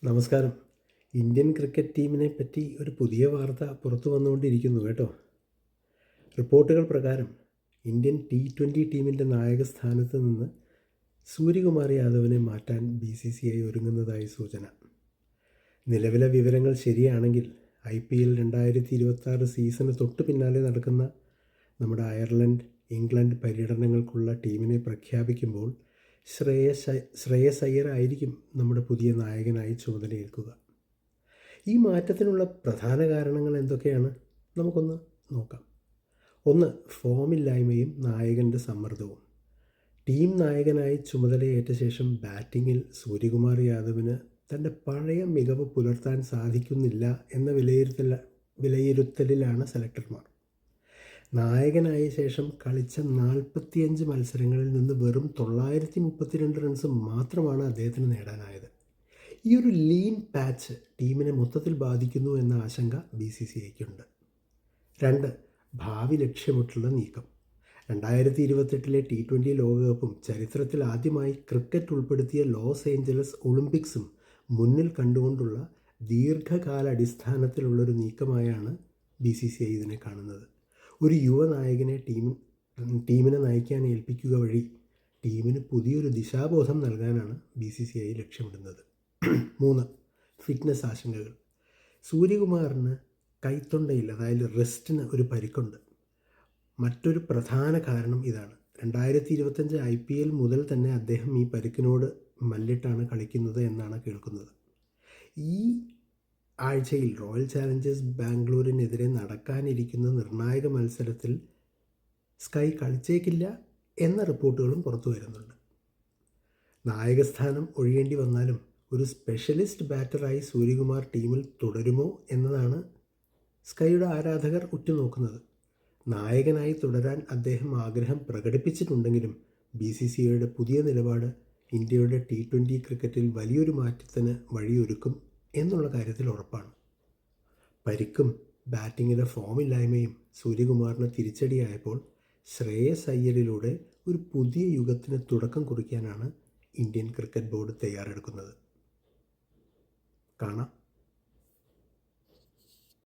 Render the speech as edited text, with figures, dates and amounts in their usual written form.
നമസ്കാരം. Indian cricket ടീമിനെ പറ്റി ഒരു പുതിയ വാർത്ത പുറത്തു വന്നുകൊണ്ടിരിക്കുന്നു കേട്ടോ. റിപ്പോർട്ടുകൾ പ്രകാരം ഇന്ത്യൻ T20 ടീമിൻ്റെ നായകസ്ഥാനത്ത് നിന്ന് സൂര്യകുമാർ യാദവിനെ മാറ്റാൻ BCCI ഒരുങ്ങുന്നതായി സൂചന. നിലവിലെ വിവരങ്ങൾ ശരിയാണെങ്കിൽ IPL 2026 സീസണ് തൊട്ടു പിന്നാലെ നടക്കുന്ന നമ്മുടെ അയർലൻഡ്, ഇംഗ്ലണ്ട് പര്യടനങ്ങൾക്കുള്ള ടീമിനെ പ്രഖ്യാപിക്കുമ്പോൾ ശ്രേയസ് അയ്യർ ആയിരിക്കും നമ്മുടെ പുതിയ നായകനായി ചുമതലയേൽക്കുക. ഈ മാറ്റത്തിനുള്ള പ്രധാന കാരണങ്ങൾ എന്തൊക്കെയാണ് നമുക്കൊന്ന് നോക്കാം. ഒന്ന്, ഫോമില്ലായ്മയും നായകൻ്റെ സമ്മർദ്ദവും. ടീം നായകനായി ചുമതലയേറ്റ ശേഷം ബാറ്റിങ്ങിൽ സൂര്യകുമാർ യാദവിന് തൻ്റെ പഴയ മികവ് പുലർത്താൻ സാധിക്കുന്നില്ല എന്ന വിലയിരുത്തലിലാണ് സെലക്ടർമാർ. നായകനായ ശേഷം കളിച്ച 45 മത്സരങ്ങളിൽ നിന്ന് വെറും 932 റൺസ് മാത്രമാണ് അദ്ദേഹത്തിന് നേടാനായത്. ഈ ഒരു ലീൻ പാച്ച് ടീമിനെ മൊത്തത്തിൽ ബാധിക്കുന്നു എന്ന ആശങ്ക BCCIക്കുണ്ട്. 2, ഭാവി ലക്ഷ്യമിട്ടുള്ള നീക്കം. 2028 T20 ലോകകപ്പും ചരിത്രത്തിൽ ആദ്യമായി ക്രിക്കറ്റ് ഉൾപ്പെടുത്തിയ ലോസ് ഏഞ്ചലസ് ഒളിമ്പിക്സും മുന്നിൽ കണ്ടുകൊണ്ടുള്ള ദീർഘകാലാടിസ്ഥാനത്തിലുള്ളൊരു നീക്കമായാണ് BCCI ഇതിനെ കാണുന്നത്. ഒരു യുവനായകനെ ടീമിനെ നയിക്കാൻ ഏൽപ്പിക്കുക വഴി ടീമിന് പുതിയൊരു ദിശാബോധം നൽകാനാണ് BCCI ലക്ഷ്യമിടുന്നത്. 3, ഫിറ്റ്നസ് ആശങ്കകൾ. സൂര്യകുമാറിന് കൈത്തൊണ്ടയിൽ, അതായത് റിസ്റ്റിന് ഒരു പരിക്കുണ്ട്. മറ്റൊരു പ്രധാന കാരണം ഇതാണ്. 2025 IPL മുതൽ തന്നെ അദ്ദേഹം ഈ പരിക്കിനോട് മല്ലിട്ടാണ് കളിക്കുന്നത് എന്നാണ് കേൾക്കുന്നത്. ഈ ആഴ്ചയിൽ റോയൽ ചാലഞ്ചേഴ്സ് ബാംഗ്ലൂരിനെതിരെ നടക്കാനിരിക്കുന്ന നിർണായക മത്സരത്തിൽ സ്കൈ കളിച്ചേക്കില്ല എന്ന റിപ്പോർട്ടുകളും പുറത്തു വരുന്നുണ്ട്. നായകസ്ഥാനം ഒഴിയേണ്ടി വന്നാലും ഒരു സ്പെഷ്യലിസ്റ്റ് ബാറ്ററായി സൂര്യകുമാർ ടീമിൽ തുടരുമോ എന്നതാണ് സ്കൈയുടെ ആരാധകർ ഉറ്റുനോക്കുന്നത്. നായകനായി തുടരാൻ അദ്ദേഹം ആഗ്രഹം പ്രകടിപ്പിച്ചിട്ടുണ്ടെങ്കിലും BCCIയുടെ പുതിയ നിലപാട് ഇന്ത്യയുടെ T20 ക്രിക്കറ്റിൽ വലിയൊരു മാറ്റത്തിന് വഴിയൊരുക്കും എന്നുള്ള കാര്യത്തിൽ ഉറപ്പാണ്. പരിക്കും ബാറ്റിങ്ങിലെ ഫോമില്ലായ്മയും സൂര്യകുമാറിന് തിരിച്ചടിയായപ്പോൾ ശ്രേയസ് അയ്യരിലൂടെ ഒരു പുതിയ യുഗത്തിന് തുടക്കം കുറിക്കാനാണ് ഇന്ത്യൻ ക്രിക്കറ്റ് ബോർഡ് തയ്യാറെടുക്കുന്നത്. കാണാം.